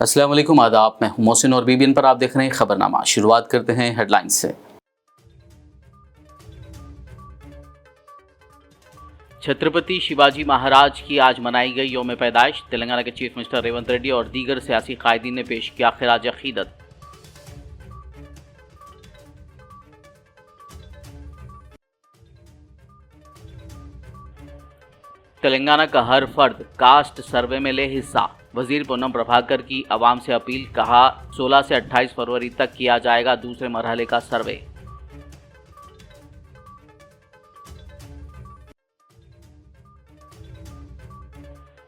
अस्सलाम वालेकुम, आदाब। मैं हूं मोहसिन और बीबीएन पर आप देख रहे हैं खबरनामा। शुरुआत करते हैं हेडलाइंस से। छत्रपति शिवाजी महाराज की आज मनाई गई यौम पैदाइश। तेलंगाना के चीफ मिनिस्टर रेवंत रेड्डी और दीगर सियासी कायदीन ने पेश किया खिराज अकीदत। तेलंगाना का हर फर्द कास्ट सर्वे में ले हिस्सा। वजीर पूनम प्रभाकर की आवाम से अपील, कहा 16 से 28 फरवरी तक किया जाएगा दूसरे मरहले का सर्वे।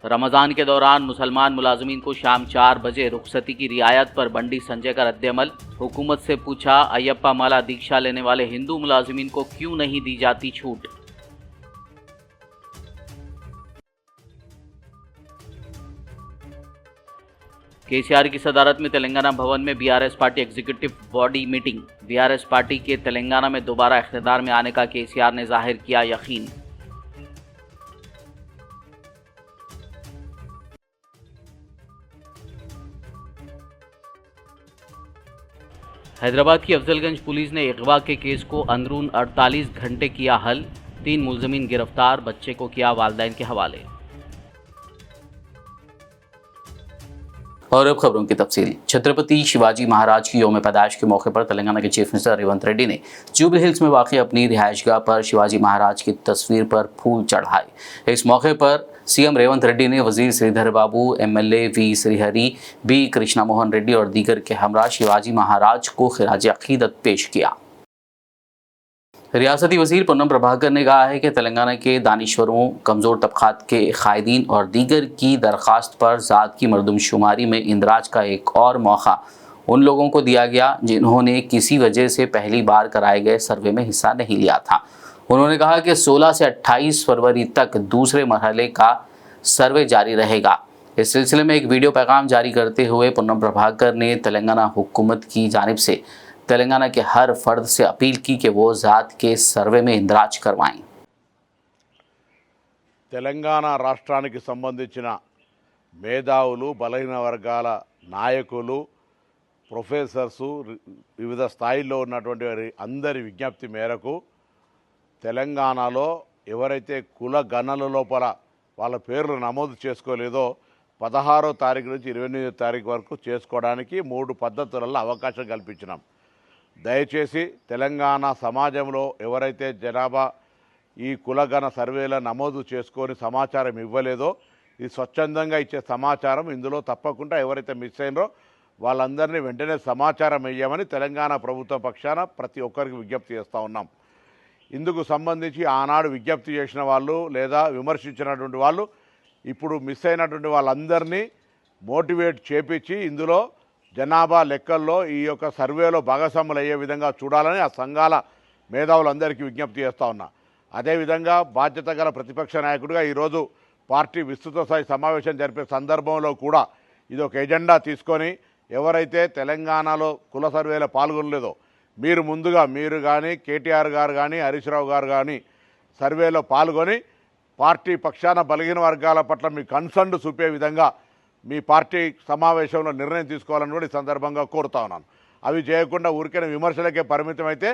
रमजान के दौरान मुसलमान मुलाजमीन को शाम 4 बजे रुखसती की रियायत पर बंडी संजय का रद्देअमल। हुकूमत से पूछा, अयप्पा माला दीक्षा लेने वाले हिंदू मुलाजमीन को क्यों नहीं दी जाती छूट। केसीआर की सदारत में तेलंगाना भवन में BRS party executive body meeting. BRS party के तेलंगाना में दोबारा इख्तिदार में आने का केसीआर ने जाहिर किया यकीन। हैदराबाद की अफजलगंज पुलिस ने अगवा के केस को अंदरून 48 घंटे किया हल। 3 मुलजमीन गिरफ्तार, बच्चे को किया वालिदैन के हवाले। और अब खबरों की तफसील। छत्रपति शिवाजी महाराज की यौम पैदाइश के मौके पर तेलंगाना के चीफ मिनिस्टर रेवंत रेड्डी ने जुबली हिल्स में वाक़ अपनी रिहायशगाह पर शिवाजी महाराज की तस्वीर पर फूल चढ़ाए। इस मौके पर सीएम रेवंत रेड्डी ने वजीर Sridhar Babu, MLA V Srihari, B Krishna Mohan Reddy और दीगर के हमरा शिवाजी महाराज को खिराज अकीदत पेश किया। रियासती वजीर पूनम प्रभाकर ने कहा है कि तेलंगाना के दानिश्वरों, कमज़ोर तबक़ात के कायदीन और दीगर की दरख्वास्त पर ज़ात की मरदमशुमारी में इंदराज का एक और मौका उन लोगों को दिया गया जिन्होंने किसी वजह से पहली बार कराए गए सर्वे में हिस्सा नहीं लिया था। उन्होंने कहा कि 16 से 28 फरवरी तक दूसरे मरहले का सर्वे जारी रहेगा। इस सिलसिले में एक वीडियो पैगाम जारी करते हुए पूनम प्रभाकर ने तेलंगाना हुकूमत की जानिब से तेलंगाना के हर फर्द से अपील की कि वो ज़ात के सर्वे में इंदराज करवाएं। తెలంగాణ రాష్ట్రానికి సంబంధించిన మేధావులు, బలహీన వర్గాల నాయకులు, ప్రొఫెసర్స్, వివిధ స్థాయిల్లో ఉన్నటువంటి అందరి విజ్ఞప్తి మేరకు తెలంగాణలో ఎవరైతే కుల గణన లోపల వాళ్ళ పేర్లు నమోదు చేసుకోలేదో 16వ తారీఖు నుంచి 29వ తారీఖు వరకు చేసుకోవడానికి 3 పద్ధతులలో అవకాశం కల్పించినాం. దయచేసి తెలంగాణ సమాజంలో ఎవరైతే జనాభా ఈ కులగణ సర్వేల నమోదు చేసుకొని సమాచారం ఇవ్వలేదో, ఇది స్వచ్ఛందంగా ఇచ్చే సమాచారం ఇందులో తప్పకుండా ఎవరైతే మిస్ అయినరో వాళ్ళందరినీ వెంటనే సమాచారం ఇవ్వమని తెలంగాణ ప్రభుత్వం పక్షాన ప్రతి ఒక్కరికి విజ్ఞప్తి చేస్తూ ఉన్నాం. ఇందుకు సంబంధించి ఆనాడు విజ్ఞప్తి చేసిన వాళ్ళు లేదా విమర్శించినటువంటి వాళ్ళు ఇప్పుడు మిస్ అయినటువంటి వాళ్ళందరినీ మోటివేట్ చేపించి ఇందులో జనాభా లెక్కల్లో ఈ యొక్క సర్వేలో భాగస్వాములు అయ్యే విధంగా చూడాలని ఆ సంఘాల మేధావులందరికీ విజ్ఞప్తి చేస్తూ ఉన్నా. అదేవిధంగా బాధ్యత గల ప్రతిపక్ష నాయకుడిగా ఈరోజు పార్టీ విస్తృత స్థాయి సమావేశం జరిపే సందర్భంలో కూడా ఇది ఒక ఎజెండా తీసుకొని ఎవరైతే తెలంగాణలో కుల సర్వేలో పాల్గొనలేదో మీరు ముందుగా మీరు కానీ కేటీఆర్ గారు కానీ హరీష్ రావు గారు కానీ సర్వేలో పాల్గొని పార్టీ పక్షాన బలహీన వర్గాల పట్ల మీ కన్సర్న్ చూపే విధంగా మీ పార్టీ సమావేశంలో నిర్ణయం తీసుకోవాలని కూడా ఈ సందర్భంగా కోరుతా ఉన్నాను. అవి చేయకుండా ఊరికైన విమర్శలకే పరిమితమైతే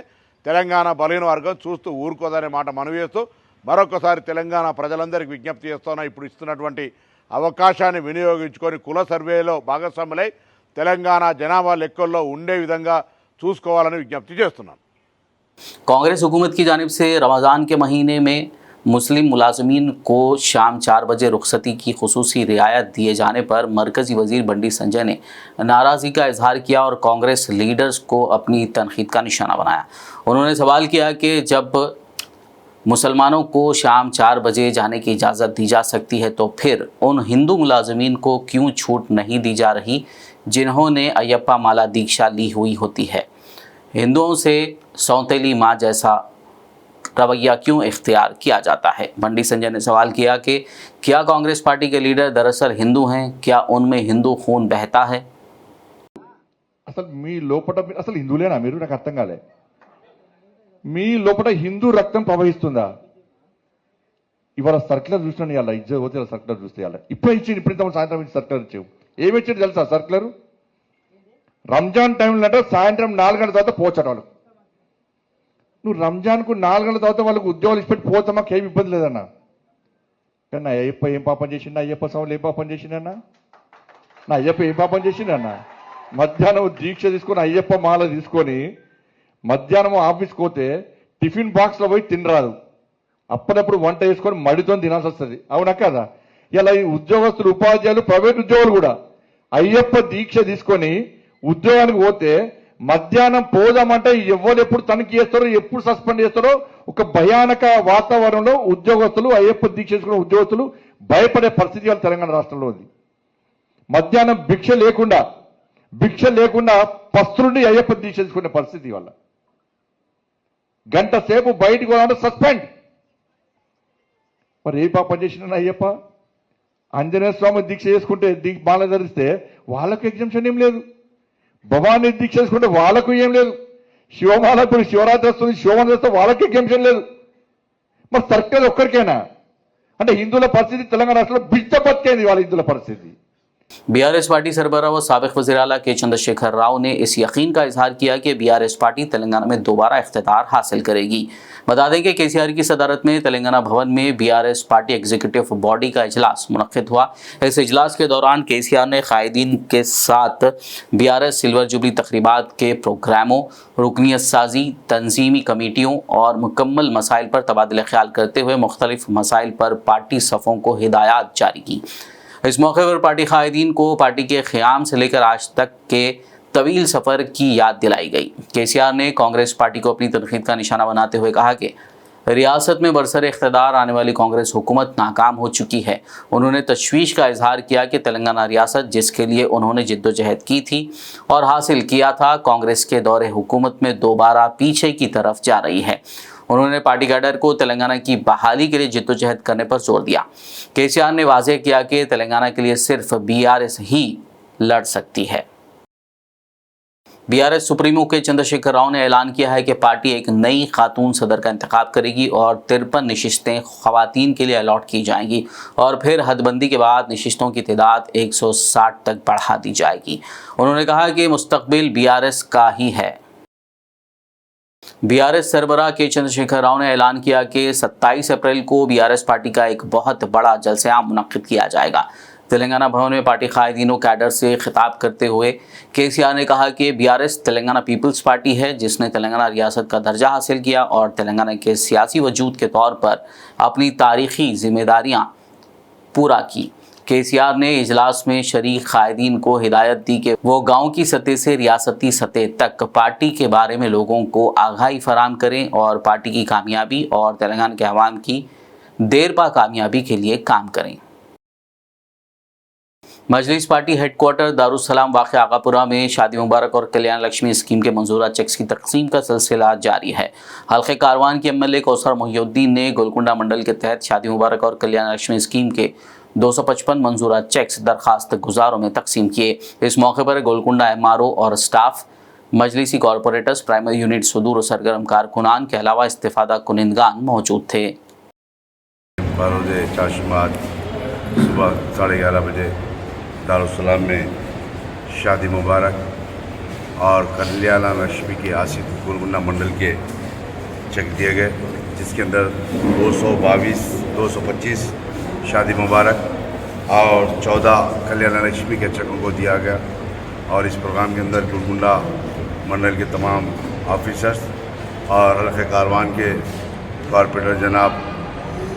తెలంగాణ బలహీన వర్గం చూస్తూ ఊరుకోదనే మాట మనవి చేస్తూ మరొకసారి తెలంగాణ ప్రజలందరికీ విజ్ఞప్తి చేస్తున్నా, ఇప్పుడు ఇస్తున్నటువంటి అవకాశాన్ని వినియోగించుకొని కుల సర్వేలో భాగస్వాములై తెలంగాణ జనాభా లెక్కల్లో ఉండే విధంగా చూసుకోవాలని విజ్ఞప్తి చేస్తున్నాను. कांग्रेस हुकूमत की जानिब से रमज़ान के महीने में मुस्लिम मुलाजमीन को शाम 4 बजे रुखसती की खुसूसी रियायत दिए जाने पर मरकज़ी वज़ीर बंडी संजय ने नाराज़गी का इजहार किया और कांग्रेस लीडर्स को अपनी तनकीद का निशाना बनाया। उन्होंने सवाल किया कि जब मुसलमानों को शाम 4 बजे जाने की इजाज़त दी जा सकती है तो फिर उन हिंदू मुलाजमीन को क्यों छूट नहीं दी जा रही जिन्होंने अयप्पा माला दीक्षा ली हुई होती है। हिंदुओं से सौतेली माँ जैसा रवैया क्यों इख्तियार किया जाता है। बंडी संजय ने सवाल किया कि क्या कांग्रेस पार्टी के लीडर दरअसल हिंदू हैं, क्या उनमें हिंदू खून बहता है। అసలు మీ లోపట అసలు హిందువులేనా మీరు? నాకు అర్థం కాలే. మీ లోపల హిందూ రక్తం ప్రవహిస్తుందా? ఇవాళ సర్క్యులర్ చూసినా ఇవాళ ఇజ్జత్ సర్క్యులర్ చూస్తే ఇవాళ ఇప్పుడే ఇచ్చి ఇప్పుడు సాయంత్రం సర్క్యులర్ ఇచ్చావు. ఏమి ఇచ్చారు తెలుసా సర్కులర్? రంజాన్ టైంలో అంటే సాయంత్రం 4 గంటల తర్వాత పోవచ్చట వాళ్ళకు. నువ్వు రంజాన్కు 4 గంటల తర్వాత వాళ్ళకు ఉద్యోగాలు ఇచ్చిపెట్టి పోతే మాకు ఏమి ఇబ్బంది లేదన్నా. కానీ నా అయ్యప్ప ఏం పాపం చేసిండు? అయ్యప్ప స్వాములు ఏం పాపం చేసిండన్నా? నా అయ్యప్ప ఏం పాపం చేసిండన్నా? మధ్యాహ్నం దీక్ష తీసుకొని అయ్యప్ప మాల తీసుకొని మధ్యాహ్నం ఆఫీస్కి పోతే టిఫిన్ బాక్స్లో పోయి తినరాదు. అప్పుడప్పుడు వంట వేసుకొని మడితో తినాల్సి వస్తుంది. అవునా కదా? ఇలా ఈ ఉద్యోగస్తులు, ఉపాధ్యాయులు, ప్రైవేట్ ఉద్యోగులు కూడా అయ్యప్ప దీక్ష తీసుకొని ఉద్యోగానికి పోతే మధ్యాహ్నం పోదామంటే ఎవరు ఎప్పుడు తనిఖీ చేస్తారో, ఎప్పుడు సస్పెండ్ చేస్తారో ఒక భయానక వాతావరణంలో ఉద్యోగస్తులు, అయ్యప్ప దీక్ష చేసుకున్న ఉద్యోగస్తులు భయపడే పరిస్థితి వాళ్ళ తెలంగాణ రాష్ట్రంలో ఉంది. మధ్యాహ్నం భిక్ష లేకుండా పస్తులుండి అయ్యప్ప దీక్ష చేసుకునే పరిస్థితి వల్ల గంట సేపు బయటకు పోవాలంటే సస్పెండ్. మరి ఏ పాపం చేసిన అయ్యప్ప? ఆంజనేయ స్వామి దీక్ష చేసుకుంటే మాల ధరిస్తే వాళ్ళకు ఎగ్జామ్షన్ ఏం లేదు. భవానీ దీక్ష చేసుకుంటే వాళ్ళకు ఏం లేదు. శివమాల ఇప్పుడు శివరాత్రి వస్తుంది, శివమాల చేస్తే వాళ్ళకి ఎగ్జామ్షన్ లేదు. మరి సర్కల్ ఒక్కరికైనా అంటే హిందువుల పరిస్థితి తెలంగాణ రాష్ట్రంలో బిడ్డ బతికేది వాళ్ళ హిందువుల పరిస్థితి. बीआरएस पार्टी सरबराह व साबिक वज़ीर आला के चंद्रशेखर राव ने इस यकीन का इजहार किया कि बीआरएस पार्टी तेलंगाना में दोबारा इख्तियार हासिल करेगी। बता दें कि केसीआर की सदारत में तेलंगाना भवन में बीआरएस पार्टी एग्जीक्यूटिव बॉडी का इजलास मुनक्किद हुआ। इस इजलास के दौरान केसीआर ने कायदीन के साथ बीआरएस सिल्वर जुबली तकरीबात के प्रोग्रामों, रुकनियत साजी, तंजीमी कमेटियों और मुकम्मल मसाइल पर तबादला ख्याल करते हुए मुख्तलिफ मसाइल पर पार्टी सफ़ों को हिदायत जारी की। इस मौके पर पार्टी कायदीन को पार्टी के क़याम से लेकर आज तक के तवील सफ़र की याद दिलाई गई। केसीआर ने कांग्रेस पार्टी को अपनी तनकीद का निशाना बनाते हुए कहा कि रियासत में बरसर इख्तियार आने वाली कांग्रेस हुकूमत नाकाम हो चुकी है। उन्होंने तशवीश का इजहार किया कि तेलंगाना रियासत जिसके लिए उन्होंने जिद्दोजहद की थी और हासिल किया था, कांग्रेस के दौरे हुकूमत में दोबारा पीछे की तरफ जा रही है। उन्होंने पार्टी कैडर को तेलंगाना की बहाली के लिए जिद्दोजहद करने पर जोर दिया। केसीआर ने वाज़ेह किया कि तेलंगाना के लिए सिर्फ बीआरएस ही लड़ सकती है। बीआरएस सुप्रीमो के चंद्रशेखर राव ने ऐलान किया है कि पार्टी एक नई खातून सदर का इंतखाब करेगी और 53 नशिस्तें ख़वातीन के लिए अलॉट की जाएंगी और फिर हदबंदी के बाद नशिस्तों की तादाद 160 तक बढ़ा दी जाएगी। उन्होंने कहा कि मुस्तकबिल बीआरएस का ही है। बीआरएस सरबराह के चंद्रशेखर राव ने ऐलान किया कि 27 अप्रैल को बीआरएस पार्टी का एक बहुत बड़ा जलसे-आम मुनक्किद किया जाएगा। तेलंगाना भवन में पार्टी कायदीनों कैडर से खिताब करते हुए केसीआर ने कहा कि बीआरएस तेलंगाना पीपल्स पार्टी है जिसने तेलंगाना रियासत का दर्जा हासिल किया और तेलंगाना के सियासी वजूद के तौर पर अपनी तारीखी जिम्मेदारियां पूरा की। केसीआर ने इजलास में शरीक कायदीन को हिदायत दी कि वो गांव की सतह से रियासती सतह तक पार्टी के बारे में लोगों को आगाही फराहम करें और पार्टी की कामयाबी और तेलंगाना के अवाम की देरपा कामयाबी के लिए काम करें। मजलिस पार्टी हेडक्वार्टर दारुस्सलाम वाक़ आगापुरा में शादी मुबारक और कल्याण लक्ष्मी स्कीम के मंजूरा चेक्स की तकसीम का सिलसिला जारी है। हल्के कारवान के एमएलए कौसर मोहिउद्दीन ने गोलकुंडा मंडल के तहत शादी मुबारक और कल्याण लक्ष्मी स्कीम के 255 मंजूरा चेक्स दरखास्त गुजारों में तकसीम किए। इस मौके पर गोलकुंडा एमआरओ और स्टाफ, मजलिसी कॉरपोरेटर्स, प्राइमरी यूनिट सुदूर और सरगर्म कारकुनान के अलावा इस्तिफादा कुनिंदगान मौजूद थे। सुबह 11:30 बजे दारुस्सलाम में शादी मुबारक और कल्याण लक्ष्मी के आसिफ गोलकुंडा मंडल के चेक दिए गए, जिसके अंदर 222, 225 शादी मुबारक और 14 कल्याण लक्ष्मी के चेकों को दिया गया। और इस प्रोग्राम के अंदर गोलकुंडा मंडल के तमाम ऑफिसर्स और हल्के कारवान के कॉरपोरेटर जनाब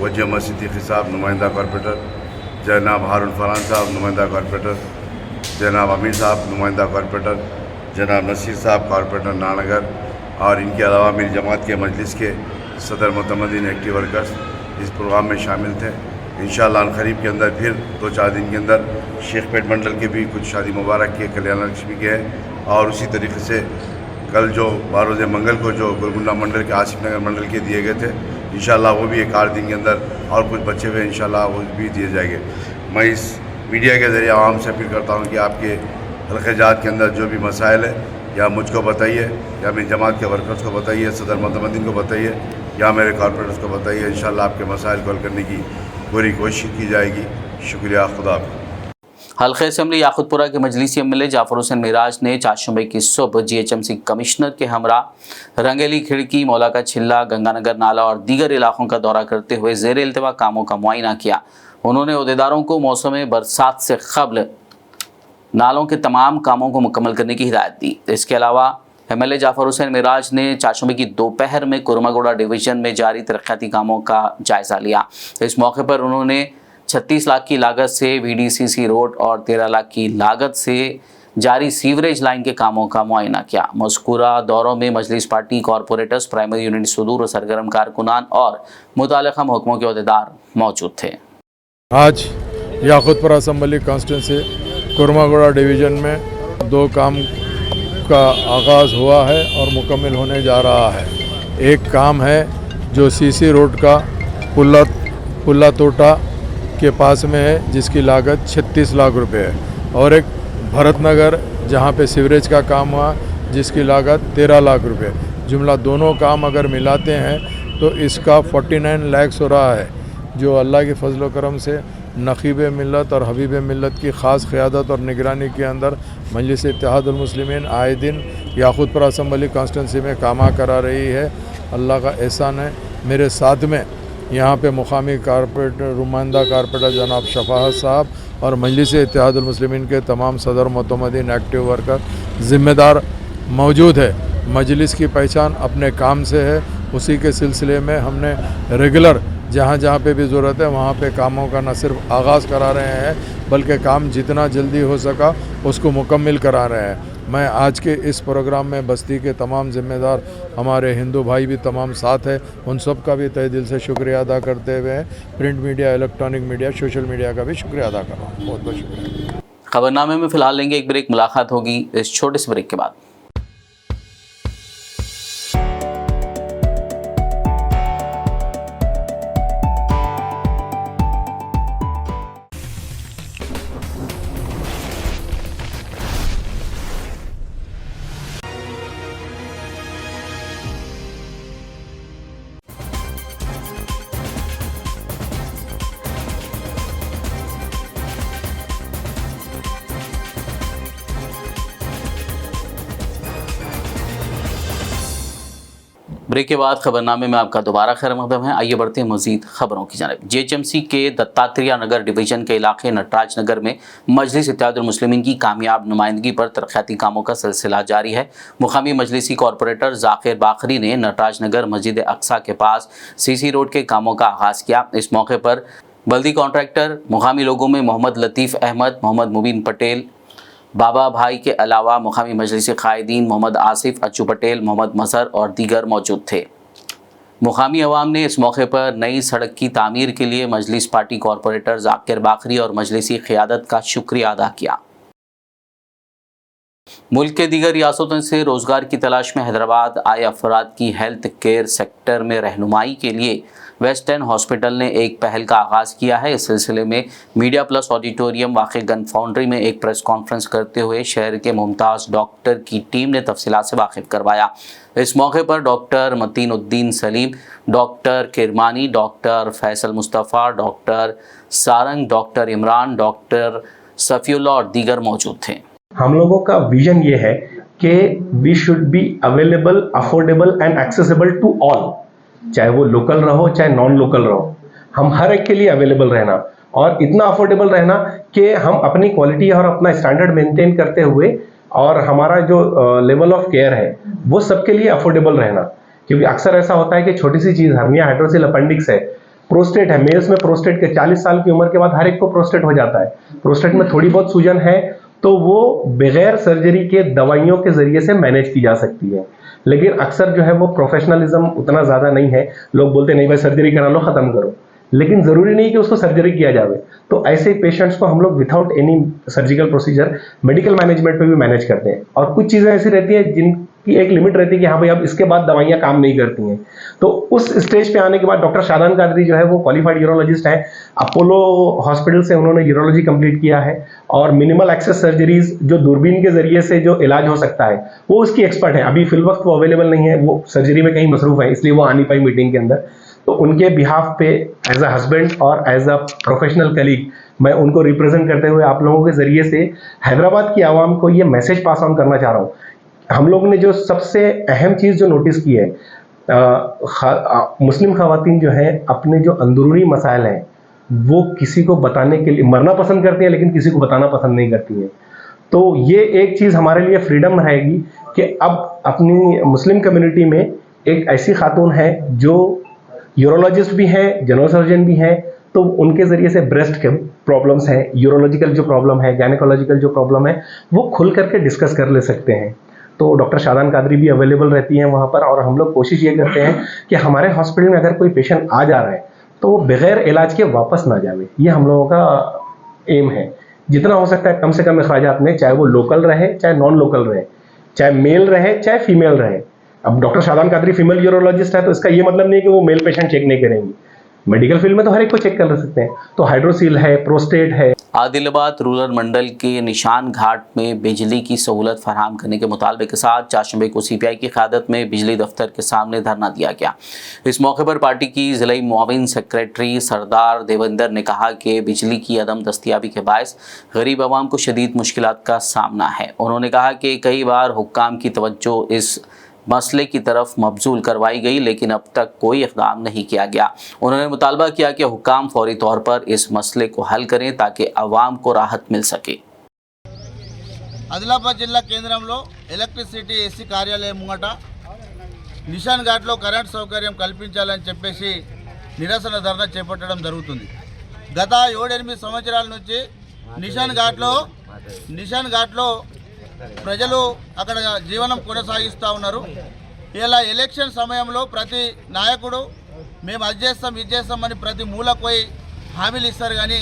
वजह मसीदी साहब नुमाइंदा कॉरपोरेटर, जनाब हारून फरान साहब नुमाइंदा कॉरपोरेटर, जनाब अमीर साहब नुमाइंदा कॉरपोरेटर, जनाब नसीर साहब कॉरपोरेटर नानगर और इनके अलावा मेरी जमात के मजलिस के सदर मुतमदीन एक्टिव वर्कर्स इस प्रोग्राम में शामिल थे। इंशाअल्लाह क़रीब के अंदर फिर 2-4 दिन के अंदर शेखपेट मंडल के भी कुछ शादी मुबारक के, कल्याण लक्ष्मी के हैं। और उसी तरीके से कल जो 12 मंगल को जो गोलकुंडा मंडल के आसिफ नगर मंडल के दिए गए थे, इंशाअल्लाह वो भी 1-8 दिन के अंदर और कुछ बचे हुए इंशाअल्लाह वो भी दिए जाएंगे। मैं इस मीडिया के ज़रिए आवाम से अपील करता हूँ कि आपके हल्के जात के अंदर जो भी मसाइल है या मुझको बताइए या मेरी जमात के वर्कर्स को बताइए, सदर मुतमदीन को बताइए या मेरे कॉरपोरेटर्स को बताइए। इंशाअल्लाह आपके मसाइल को हल करने की पूरी कोशिश की जाएगी। शुक्रिया, खुदा। हल्के असेंबली याकुतपुरा के मजलिसी एमएलए जाफर हुसैन मिराज ने चारशंबे की सुबह जीएचएमसी कमिश्नर के हमरा रंगेली खिड़की, मौला का छिल्ला, गंगानगर नाला और दीगर इलाकों का दौरा करते हुए ज़ेर इल्तवा कामों का मुआयना किया। उन्होंने ओहदेदारों को मौसम बरसात से कब्ल नालों के तमाम कामों को मुकम्मल करने की हिदायत दी। इसके अलावा एमएलए जाफर हुसैन मिराज ने चारशंबे की दोपहर में कुरमागोड़ा डिवीजन में जारी तरक्याती कामों का जायजा लिया। इस मौके पर उन्होंने 36 लाख की लागत से वीडीसीसी रोड और 13 लाख की लागत से जारी सीवरेज लाइन के कामों का मुआयना किया। मज़कूरा दौरों में मजलिस पार्टी कॉरपोरेटर्स, प्राइमरी यूनिट सुदूर और सरगर्म कारकुनान और मुतल्लिक़ा महकमों के अहदेदार मौजूद थे। आज याकुतपुरा असम्बली कॉन्स्टिट्यूंसी कुरमागोड़ा डिवीज़न में 2 काम का आगाज़ हुआ है और मुकम्मल होने जा रहा है। एक काम है जो सीसी रोड का पुल्ला तोटा के पास में है, जिसकी लागत 36 लाख रुपए है, और एक भरतनगर जहाँ पे सीवरेज का काम हुआ जिसकी लागत 13 लाख रुपए। जुमला दोनों काम अगर मिलाते हैं तो इसका 49 लाख हो रहा है, जो अल्लाह के फजल करम से नक़ीब मिल्लत और हबीब मिल्लत की ख़ास क़यादत और निगरानी के अंदर मजलिस इत्तेहादुल मुस्लिमीन आए दिन याकुतपुरा असम्बली कॉन्स्टिट्यूंसी में कामा करा रही है। अल्लाह का एहसान है। मेरे साथ में यहाँ पे मुकामी कारपोरेटर, नुमाइंदा कारपोरेटर जनाब शफाहत साहब और मजलिस इत्तेहादुल मुस्लिमीन के तमाम सदर मोतमदीन, एक्टिव वर्कर, ज़िम्मेदार मौजूद है। मजलिस की पहचान अपने काम से है। उसी के सिलसिले में हमने रेगुलर जहाँ जहाँ पे भी ज़रूरत है वहाँ पे कामों का न सिर्फ आगाज़ करा रहे हैं बल्कि काम जितना जल्दी हो सका उसको मुकम्मल करा रहे हैं। मैं आज के इस प्रोग्राम में बस्ती के तमाम ज़िम्मेदार, हमारे हिंदू भाई भी तमाम साथ हैं, उन सब का भी तहे दिल से शुक्रिया अदा करते हुए print media, electronic media, social media का भी शुक्रिया अदा कर रहा हूँ। बहुत बहुत शुक्रिया। खबरनामे में फ़िलहाल लेंगे एक ब्रेक। मुलाकात होगी इस छोटे से ब्रेक के बाद। ब्रेक के बाद खबरनामे में आपका दोबारा खैर मकदम है। आइए बढ़ते हैं मजीद खबरों की जानिब। जीएचएमसी के दत्तात्रेय नगर डिवीजन के इलाके नटराज नगर में मजलिस इत्तेहादुल मुस्लिमीन की कामयाब नुमाइंदगी पर तरक्याती कामों का सिलसिला जारी है। मुकामी मजलिसी कॉरपोरेटर जाकिर बाखरी ने नटराज नगर मस्जिद अक्सा के पास सीसी रोड के कामों का आगाज़ किया। इस मौके पर बल्दी कॉन्ट्रैक्टर, मुकामी लोगों में मोहम्मद लतीफ़ अहमद, मोहम्मद मुबीन पटेल, बाबा भाई के अलावा मुकामी मजलिसी कायदीन मोहम्मद आसिफ, अच्चू पटेल, मोहम्मद मजहर और दीगर मौजूद थे। मुकामी अवाम ने इस मौके पर नई सड़क की तामीर के लिए मजलिस पार्टी कॉरपोरेटर जाकिर बाखरी और मजलिसी क़यादत का शुक्रिया अदा किया। मुल्क के दीगर रियासतों से रोज़गार की तलाश में हैदराबाद आए अफराद की हेल्थ केयर सेक्टर में रहनुमाई के लिए वेस्ट एंड हॉस्पिटल ने एक पहल का आगाज़ किया है। इस सिलसिले में मीडिया प्लस ऑडिटोरियम वाक़े गन फाउंड्री में एक प्रेस कॉन्फ्रेंस करते हुए शहर के मुमताज़ डॉक्टर की टीम ने तफसीलात से वाकिफ़ करवाया। इस मौके पर doctor Matinuddin Salim, doctor Kirmani, doctor Faisal Mustafa, doctor Sarang, doctor Imran, doctor Safiullah और दीगर मौजूद थे। हम लोगों का विजन ये है कि we should be available, affordable and accessible to all, चाहे वो लोकल रहो चाहे नॉन लोकल रहो, हम हर एक के लिए अवेलेबल रहना और इतना अफोर्डेबल रहना कि हम अपनी क्वालिटी और अपना स्टैंडर्ड मेंटेन करते हुए और हमारा जो लेवल ऑफ केयर है वो सबके लिए अफोर्डेबल रहना। क्योंकि अक्सर ऐसा होता है कि छोटी सी चीज़, हर्निया हाइड्रोसिल अपेंडिक्स है, प्रोस्टेट है, मेल्स में प्रोस्टेट के 40 साल की उम्र के बाद हर एक को प्रोस्टेट हो जाता है। प्रोस्टेट में थोड़ी बहुत सूजन है तो वो बगैर सर्जरी के दवाइयों के जरिए से मैनेज की जा सकती है, लेकिन अक्सर जो है वो प्रोफेशनलिज्म उतना ज़्यादा नहीं है। लोग बोलते नहीं भाई सर्जरी करा लो, ख़त्म करो, लेकिन ज़रूरी नहीं कि उसको सर्जरी किया जावे। तो ऐसे पेशेंट्स को हम लोग without any surgical procedure medical management पे भी मैनेज करते हैं। और कुछ चीज़ें ऐसी रहती है जिनकी एक लिमिट रहती है कि हाँ भाई अब इसके बाद दवाइयाँ काम नहीं करती हैं। तो उस स्टेज पे आने के बाद डॉक्टर शादान कादरी जो है वो क्वालिफाइड यूरोलॉजिस्ट है, अपोलो हॉस्पिटल से उन्होंने यूरोलॉजी कंप्लीट किया है और मिनिमल एक्सेस सर्जरीज जो दूरबीन के जरिए से जो इलाज हो सकता है वो उसकी एक्सपर्ट है। अभी फिल वक्त वो अवेलेबल नहीं है, वो सर्जरी में कहीं मसरूफ है, इसलिए वो आ नहीं पाई मीटिंग के अंदर। तो उनके बिहाफ पे एज अ हस्बैंड और एज अ प्रोफेशनल कलीग मैं उनको रिप्रेजेंट करते हुए आप लोगों के ज़रिए से हैदराबाद की आवाम को ये मैसेज पास ऑन करना चाह रहा हूँ। हम लोग ने जो सबसे अहम चीज़ जो नोटिस की है, मुस्लिम ख़वातीन जो हैं अपने जो अंदरूनी मसाइल हैं वो किसी को बताने के लिए मरना पसंद करती हैं, लेकिन किसी को बताना पसंद नहीं करती हैं। तो ये एक चीज़ हमारे लिए फ्रीडम रहेगी कि अब अपनी मुस्लिम कम्युनिटी में एक ऐसी खातून है जो यूरोलॉजिस्ट भी हैं, जनरल सर्जन भी हैं, तो उनके ज़रिए से ब्रेस्ट के प्रॉब्लम्स हैं, यूरोलॉजिकल जो प्रॉब्लम है, गायनेकोलॉजिकल जो प्रॉब्लम है, वो खुल करके डिस्कस कर ले सकते हैं। तो डॉक्टर शादान कादरी भी अवेलेबल रहती हैं वहाँ पर, और हम लोग कोशिश ये करते हैं कि हमारे हॉस्पिटल में अगर कोई पेशेंट आ जा रहा है तो वो बगैर इलाज के वापस ना जावे। ये हम लोगों का एम है। जितना हो सकता है कम से कम अखराजात में, चाहे वो लोकल रहे चाहे नॉन लोकल रहे, चाहे मेल रहे चाहे फीमेल रहे। अब doctor Shadan Qadri female urologist है तो इसका ये मतलब नहीं कि वो मेल पेशेंट चेक नहीं करेंगी। मेडिकल फील्ड में तो हर एक को चेक कर सकते हैं। तो हाइड्रोसील है, प्रोस्टेट है। आदिलाबाद रूरल मंडल के निशान घाट में बिजली की सहूलत फराहम करने के मुतालबे के साथ चारशंबे को CPI की क़यादत में बिजली दफ्तर के सामने धरना दिया गया। इस मौके पर पार्टी की ज़िला मुआविन सेक्रेटरी सरदार देवेंद्र ने कहा कि बिजली की अदम दस्तियाबी के बायस गरीब आवाम को शदीद मुश्किलात का सामना है। उन्होंने कहा कि कई बार हुक्काम की तवज्जो इस मसले की तरफ मबजूल करवाई गई, लेकिन अब तक कोई इक़दाम नहीं किया गया। उन्होंने मुतालबा किया कि हुक्काम फौरी तौर पर इस मसले को हल करें ताकि अवाम को राहत मिल सके। ఆదిలాబాద్ జిల్లా కేంద్రంలో ఎలక్ట్రిసిటీ ఎస్సీ కార్యాలయం ముంగట నిషాన్ ఘాట్లో కరెంట్ సౌకర్యం కల్పించాలని చెప్పేసి నిరసన ధర్నా చేపట్టడం జరుగుతుంది. గత 7-8 సంవత్సరాల నుంచి నిషాన్ ఘాట్లో ప్రజలు అక్కడ జీవనం కొనసాగిస్తూ ఉన్నారు. ఇలా ఎలక్షన్ సమయంలో ప్రతి నాయకుడు మేము అది చేస్తాం ఇది చేస్తామని ప్రతి మూలకు పోయి హామీలు ఇస్తారు, కానీ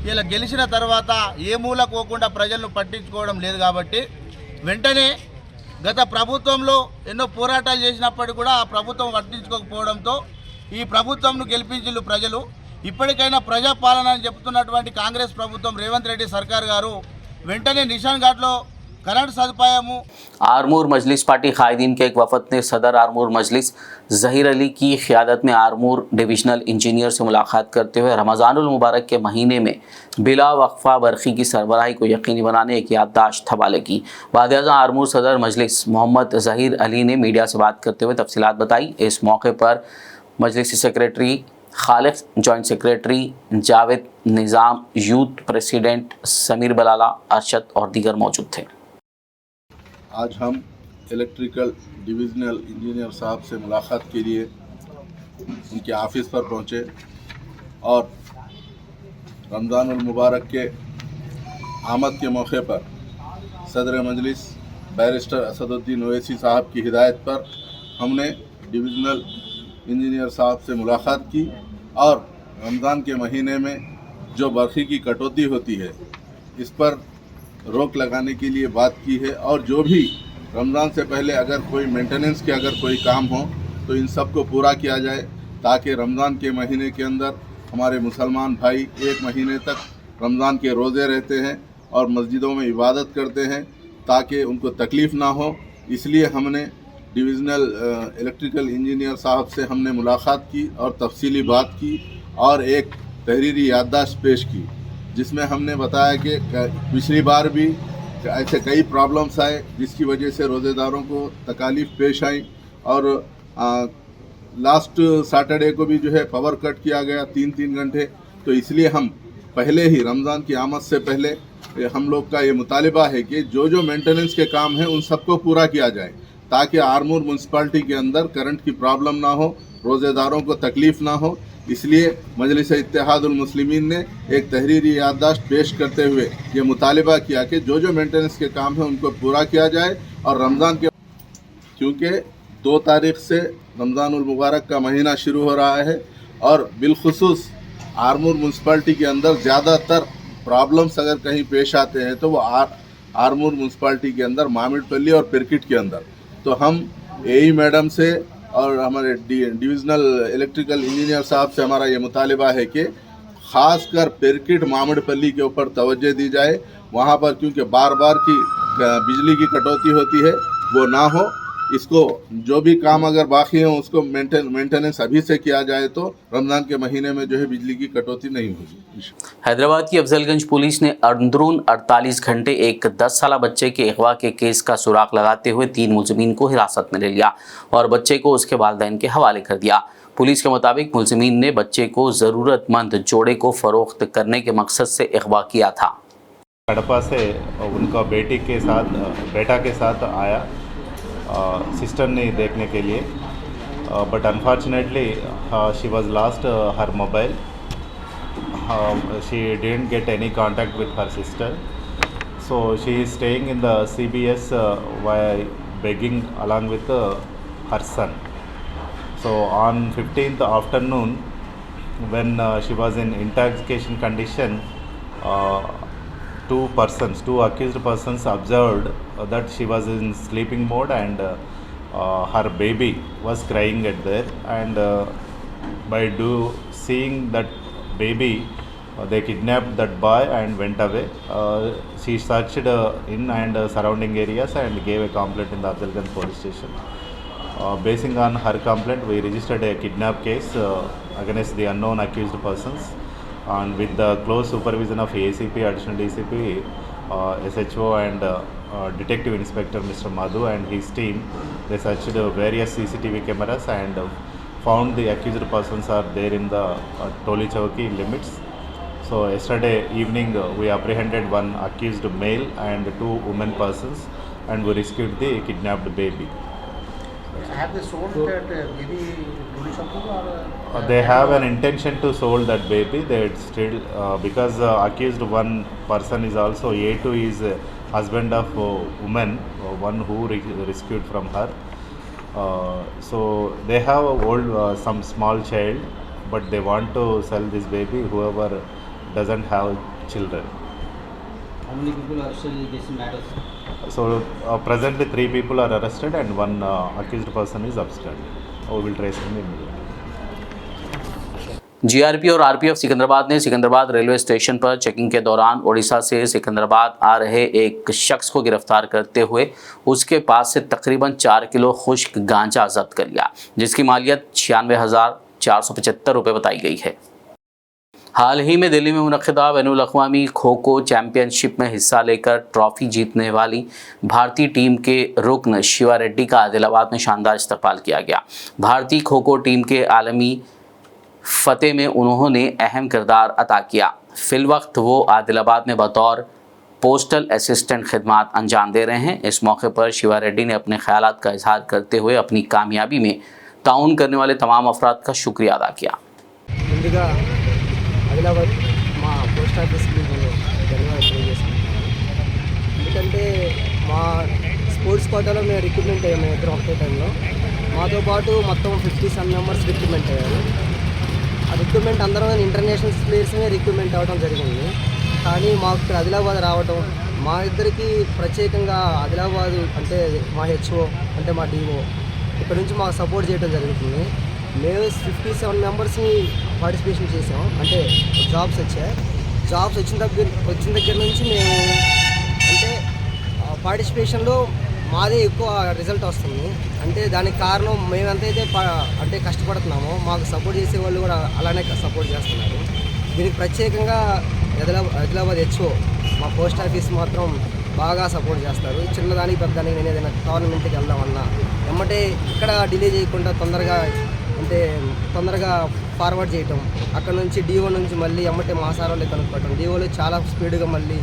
ఇలా గెలిచిన తర్వాత ఏ మూలకు పోకుండా ప్రజలను పట్టించుకోవడం లేదు. కాబట్టి వెంటనే గత ప్రభుత్వంలో ఎన్నో పోరాటాలు చేసినప్పటికీ కూడా ఆ ప్రభుత్వం పట్టించుకోకపోవడంతో ఈ ప్రభుత్వంను గెలిపించిన ప్రజలు ఇప్పటికైనా ప్రజాపాలన అని చెప్తున్నటువంటి కాంగ్రెస్ ప్రభుత్వం రేవంత్ రెడ్డి సర్కార్ గారు వెంటనే నిషాన్ ఘాట్లో करंट सदुपायमु। आरमूर मजलिस पार्टी कायदीन के एक वफद ने सदर आरमूर मजलिस ज़हीर अली की क़यादत में आरमूर डिविजनल इंजीनियर से मुलाकात करते हुए रमज़ानुल मुबारक के महीने में बिला वक्फ़ा बरक़ी की सरबराही को यकीनी बनाने एक याददाश्त हवाले की। वादियाज़ा आरमूर सदर मजलिस मोहम्मद ज़हीर अली ने मीडिया से बात करते हुए तफसीलात बताई। इस मौके पर Majlis secretary Khalid, joint secretary Javed, Nizam, youth president Sameer Balala, Arshad और दीगर मौजूद थे। आज हम इलेक्ट्रिकल डिविजनल इंजीनियर साहब से मुलाकात के लिए उनके ऑफिस पर पहुंचे और रमज़ानुल मुबारक के आमद के मौके पर सदर मजलिस बैरिस्टर असदुद्दीन ओवैसी साहब की हिदायत पर हमने डिविजनल इंजीनियर साहब से मुलाकात की और रमज़ान के महीने में जो बरक़ी की कटौती होती है इस पर रोक लगाने के लिए बात की है, और जो भी रमज़ान से पहले अगर कोई मेंटेनेंस के अगर कोई काम हो तो इन सब को पूरा किया जाए, ताकि रमज़ान के महीने के अंदर हमारे मुसलमान भाई एक महीने तक रमज़ान के रोज़े रहते हैं और मस्जिदों में इबादत करते हैं, ताकि उनको तकलीफ़ ना हो। इसलिए हमने डिविजनल इलेक्ट्रिकल इंजीनियर साहब से हमने मुलाकात की और तफसीली बात की और एक तहरीरी याददाश्त पेश की, जिसमें हमने बताया कि पिछली बार भी ऐसे कई प्रॉब्लम्स आए जिसकी वजह से रोज़ेदारों को तकालीफ पेश आई, और लास्ट सैटरडे को भी जो है पावर कट किया गया 3-3 घंटे। तो इसलिए हम पहले ही रमज़ान की आमद से पहले हम लोग का ये मुतालिबा है कि जो जो मेंटेनेंस के काम हैं उन सबको पूरा किया जाए, ताकि आरमूर म्यूनसिपाल्टी के अंदर करंट की प्रॉब्लम ना हो, रोज़ेदारों को तकलीफ़ ना हो। इसलिए मजलिस इत्तेहादुल मुस्लिमीन ने एक तहरीरी याददाश्त पेश करते हुए ये मुतालिबा किया कि जो जो मेंटेनेंस के काम है उनको पूरा किया जाए। और रमज़ान के क्योंकि 2 तारीख से रमज़ानुल मुबारक का महीना शुरू हो रहा है और बिलखुसूस आरमूर म्यूनसिपाल्टी के अंदर ज़्यादातर प्रॉब्लम्स अगर कहीं पेश आते हैं तो वो आरमूर म्यूनसिपाल्टी के अंदर मामिडपल्ली और पिरकिट के अंदर। तो हम एई मैडम से और हमारे डिविजनल इलेक्ट्रिकल इंजीनियर साहब से हमारा ये मुतालिबा है कि ख़ासकर पिरकिट मामिडपल्ली के ऊपर तवज्जो दी जाए, वहाँ पर क्योंकि बार बार की बिजली की कटौती होती है वो ना हो। इसको जो भी काम अगर बाकी है उसको मेंटेनेंस अभी से किया जाए तो रमज़ान के महीने में जो है बिजली की कटौती नहीं होगी। हैदराबाद की अफजलगंज पुलिस ने अंदरून 48 घंटे एक 10 साल बच्चे के अगवा के केस का सुराग लगाते हुए 3 मुलजिमीन को हिरासत में ले लिया और बच्चे को उसके वालिदैन के हवाले कर दिया। पुलिस के मुताबिक मुलजिमीन ने बच्चे को ज़रूरतमंद जोड़े को फ़रोख्त करने के मकसद से अगवा किया था। कड़पा से उनका बेटा के साथ आया सिस्टर ने देखने के लिए, but unfortunately she was lost her mobile, she didn't get any contact with her sister, so she is staying in the CBS while begging along with her son. So on 15th afternoon when she was in intoxication condition, two accused persons observed that she was in sleeping mode and her baby was crying at there, and by seeing that baby they kidnapped that boy and went away. She searched in and surrounding areas and gave a complaint in the Afzalganj police station. Basing on her complaint, we registered a kidnap case against the unknown accused persons, and with the close supervision of ACP, Additional DCP, SHO and Detective Inspector Mr. Madhu and his team, they searched various CCTV cameras and found the accused persons are there in the Toli Chowki limits. So yesterday evening we apprehended one accused male and 2 women persons and we rescued the kidnapped baby. Have they sold that baby to something or? They have an intention to sold that baby. They still because accused one person is also A2 is husband of woman, one who rescued from her. So they have some small child, but they want to sell this baby. Whoever doesn't have children. How many people are still in this matter? So presently 3 people are arrested and one accused person is absconded. We will trace him immediately. GRP और RPF Secunderabad ने Secunderabad railway station पर checking के दौरान ओडिशा से सिकंदराबाद आ रहे एक शख्स को गिरफ्तार करते हुए उसके पास से तकरीबन 4 किलो खुश्क गांजा जब्त कर लिया, जिसकी मालियत 96,475 रुपये बताई गई है। हाल ही में दिल्ली में मुनक़िदा बैनुल अक़वामी खो खो चैम्पियनशिप में हिस्सा लेकर ट्रॉफी जीतने वाली भारतीय टीम के रुकन शिवा रेड्डी का आदिलाबाद में शानदार इस्तकबाल किया गया। भारतीय खो खो टीम के आलमी फतेह में उन्होंने अहम किरदार अदा किया। फिलवक्त वो आदिलाबाद में बतौर पोस्टल असिस्टेंट खिदमात अंजाम दे रहे हैं। इस मौके पर शिवा रेड्डी ने अपने ख्यालात का इजहार करते हुए अपनी कामयाबी में ताउन करने वाले तमाम अफराद का शुक्रिया अदा किया। ఆదిలాబాద్ మా పోస్ట్ ఆఫీస్కి నేను ధన్యవాదాలు తెలియజేసుకుంటున్నాను. ఎందుకంటే మా స్పోర్ట్స్ కోటాలో మేము రిక్రూట్మెంట్ అయ్యాము, మేము ఇద్దరం ఒకటే టైంలో. మాతో పాటు మొత్తం 57 మెంబర్స్ రిక్రూట్మెంట్ అయ్యారు. ఆ రిక్రూట్మెంట్ అందరం ఇంటర్నేషనల్ ప్లేయర్స్మే రిక్రూట్మెంట్ అవ్వడం జరిగింది. కానీ మాకు ఇక్కడ ఆదిలాబాద్ రావడం, మా ఇద్దరికి ప్రత్యేకంగా ఆదిలాబాద్ అంటే మా హెచ్ఓ అంటే మా డిఓ ఇక్కడ నుంచి మాకు సపోర్ట్ చేయడం జరుగుతుంది. మేము 57 మెంబర్స్ని పార్టిసిపేషన్ చేసాం, అంటే జాబ్స్ వచ్చాయి. జాబ్స్ వచ్చిన దగ్గర నుంచి మేము అంటే పార్టిసిపేషన్లో మాదే ఎక్కువ రిజల్ట్ వస్తుంది. అంటే దానికి కారణం మేము ఎంతైతే అంటే కష్టపడుతున్నామో మాకు సపోర్ట్ చేసే వాళ్ళు కూడా అలానే సపోర్ట్ చేస్తున్నారు. దీనికి ప్రత్యేకంగా ఆదిలాబాద్ హెచ్ఓ మా పోస్ట్ ఆఫీస్ మాత్రం బాగా సపోర్ట్ చేస్తారు. చిన్నదానికి పెద్దదానికి నేను ఏదైనా టోర్నమెంట్కి వెళ్దామన్నా ఎమ్మటే ఇక్కడ డిలే చేయకుండా తొందరగా ఫార్వర్డ్ చేయటం, అక్కడ నుంచి డిఓ నుంచి మళ్ళీ ఎమ్మటే మా సార్ వాళ్ళకి కనుక్కోవటం, డిఓలో చాలా స్పీడ్గా మళ్ళీ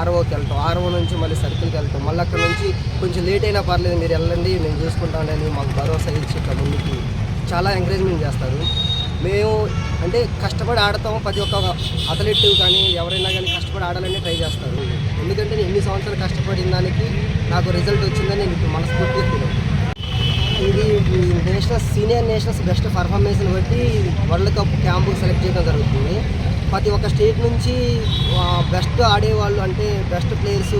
ఆర్ఓకి వెళ్తాం, ఆర్ఓ నుంచి మళ్ళీ సర్కిల్కి వెళ్తాం, మళ్ళీ అక్కడ నుంచి కొంచెం లేట్ అయినా పర్లేదు మీరు వెళ్ళండి నేను చూసుకుంటానని మాకు భరోసా ఇచ్చి ఇట్లా ముందుకి చాలా ఎంకరేజ్మెంట్ చేస్తారు. మేము అంటే కష్టపడి ఆడతాం, ప్రతి ఒక్క అథ్లెట్ కానీ ఎవరైనా కానీ కష్టపడి ఆడాలని ట్రై చేస్తారు. ఎందుకంటే నేను ఎన్ని సంవత్సరాలు కష్టపడిన దానికి నాకు రిజల్ట్ వచ్చిందని నేను ఇప్పుడు మనస్ఫూర్తిగా ఫీల్. ఇది సీనియర్ నేషనల్స్ బెస్ట్ పర్ఫార్మెన్స్ని బట్టి వరల్డ్ కప్ క్యాంపుకి సెలెక్ట్ చేయడం జరుగుతుంది. ప్రతి ఒక్క స్టేట్ నుంచి బెస్ట్ ఆడేవాళ్ళు అంటే best players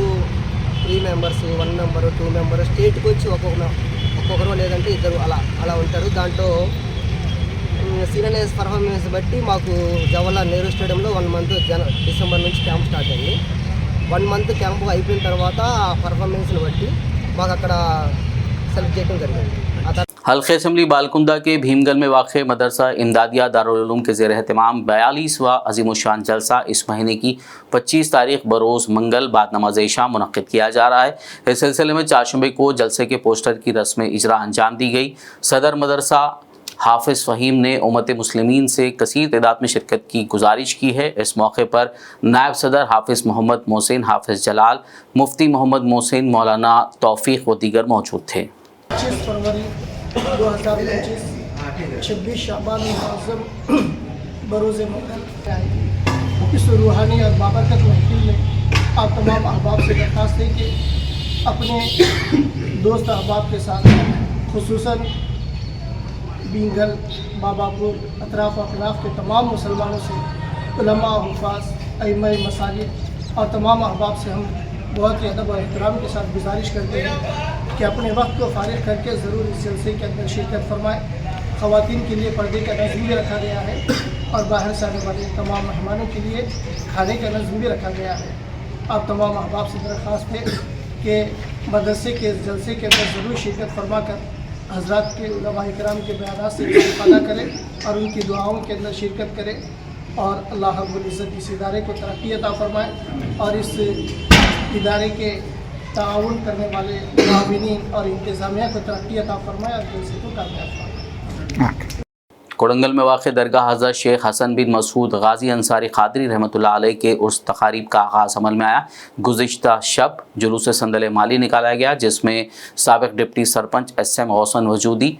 3 members, 1 member, 2 member స్టేట్కి వచ్చి ఒక్కొక్కరు లేదంటే ఇద్దరు అలా ఉంటారు. దాంట్లో సీనియర్ నేషనల్స్ పర్ఫార్మెన్స్ బట్టి మాకు జవహర్లాల్ నెహ్రూ స్టేడియంలో 1 మంత్ డిసెంబర్ నుంచి క్యాంప్ స్టార్ట్ అయింది. 1 మంత్ క్యాంపు అయిపోయిన తర్వాత ఆ పర్ఫార్మెన్స్ని బట్టి మాకు అక్కడ సెలెక్ట్ చేయడం జరిగింది. हल्के असम्बली बालकुंदा के भीमगल में वाक़ मदरसा इमदादिया दारुल उलूम के ज़ेर एहतमाम 42वां अज़ीमुश्शान जलसा इस महीने की 25 तारीख बरोज़ मंगल बाद नमाज इशा मुनक़्क़िद किया जा रहा है। इस सिलसिले में चारशंबे को जलसे के पोस्टर की रस्म इजरा अंजाम दी गई। सदर मदरसा हाफिज़ फ़हीम ने उम्मत मुस्लिमीन से कसीर तादाद में शिरकत की गुजारिश की है। इस मौके पर नायब सदर हाफिज़ मोहम्मद मोहसिन, हाफिज़ जलाल, मुफ्ती मोहम्मद मोहसिन, मौलाना तौफ़ीक़ व दीगर मौजूद थे। 25 फरवरी 2025 26 शाबान मुअज़्ज़म बरोज़ मंगल इस रूहानी और बाबरकत महफिल में आप तमाम अहबाब से दरख्वास्त है कि अपने दोस्त अहबाब के साथ खुसूसन बींगल, बाबापुर, अतराफ़ अखलाफ के तमाम मुसलमानों से, उलमा, हुफ़ाज़, अइम्मा मसाजिद और तमाम अहबाब से हम बहुत ही अदब और एहतराम के साथ गुजारिश करते हैं कि अपने वक्त को फारिग करके ज़रूर इस जलसे के अंदर शिरकत फरमाएँ। ख़वातीन के लिए पर्दे का नज़म भी रखा गया है और बाहर से आने वाले तमाम मेहमानों के लिए खाने का नज़म भी रखा गया है। आप तमाम अहबाब से दरख्वास्त है कि मदरसे के जलसे के अंदर ज़रूर शिरकत फरमा कर हज़रात के उलमा इकराम के बयानात से इस्तेफ़ादा करें और उनकी दुआओं के अंदर शिरकत करें और अल्लाह रब्बुल इज़्ज़त इस इदारे को तरक्की अता फरमाए और इस इदारे के ताउन करने वाले मुआविनीन और इंतज़ामिया को तरक्की अता फरमाए और जलसे को कामयाब फरमाए। कोडंगल में वाक़ दरगाह हज़रत शेख हसन बिन मसूद गाजी अंसारी क़ादरी रहमतुल्लाह अलैह के उर्स तक़ारीब का आगाज़ अमल में आया। गुज़िश्ता शब जुलूस संदल माली निकाला गया, जिसमें साबिक़ डिप्टी सरपंच SM गौसन वजूदी,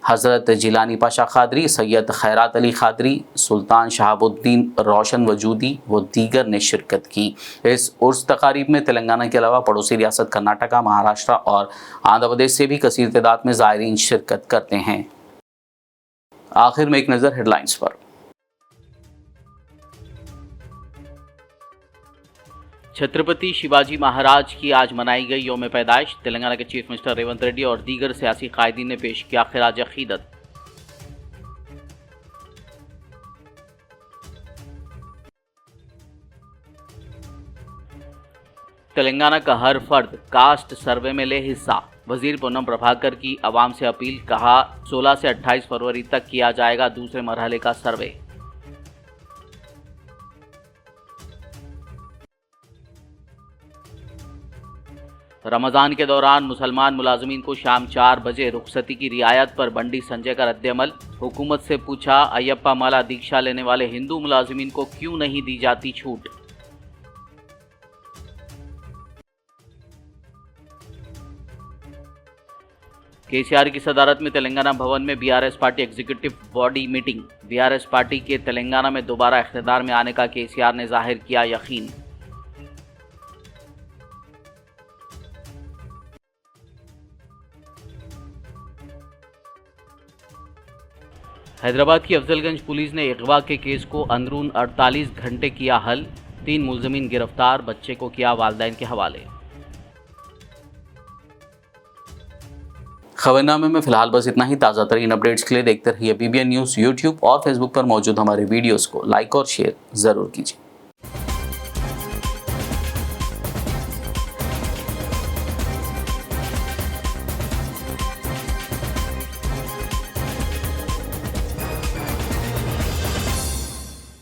हज़रत जिलानी पाशा क़ादरी, सैयद खैरात अली क़ादरी, सुल्तान शहाबुद्दीन रोशन वजूदी व दीगर ने शिरकत की। इस उर्स तक़ारीब में तेलंगाना के अलावा पड़ोसी रियासत कर्नाटका, महाराष्ट्र और आंध्र प्रदेश से भी कसीर तादाद में ज़ायरीन शिरकत करते हैं। आखिर में एक नज़र हेडलाइंस पर। छत्रपति शिवाजी महाराज की आज मनाई गई यौम पैदाइश। तेलंगाना के चीफ मिनिस्टर रेवंत रेड्डी और दीगर सियासी कायदीन ने पेश किया खिराज अकीदत। तेलंगाना का हर फर्द कास्ट सर्वे में ले हिस्सा। वजीर पूनम प्रभाकर की आवाम से अपील, कहा 16 से 28 फरवरी तक किया जाएगा दूसरे मरहले का सर्वे। रमज़ान के दौरान मुसलमान मुलाजमीन को शाम 4 बजे रुखसती की रियायत पर बंडी संजय का रद्द-ए-अमल। हुकूमत से पूछा, अयप्पा माला दीक्षा लेने वाले हिंदू मुलाजमीन को क्यों नहीं दी जाती छूट। केसीआर की सदारत में तेलंगाना भवन में BRS party executive body meeting. BRS party के तेलंगाना में दोबारा इख्तियार में आने का केसीआर ने जाहिर किया यकीन। हैदराबाद की अफजलगंज पुलिस ने अगवा के केस को अंदरून 48 घंटे किया हल। 3 मुलजमीन गिरफ्तार, बच्चे को किया वालिदैन के हवाले। खबरनामे में फिलहाल बस इतना ही। ताज़ा तरीन अपडेट्स के लिए देखते रहिए BBN न्यूज़। यूट्यूब और फेसबुक पर मौजूद हमारे वीडियोस को लाइक और शेयर ज़रूर कीजिए।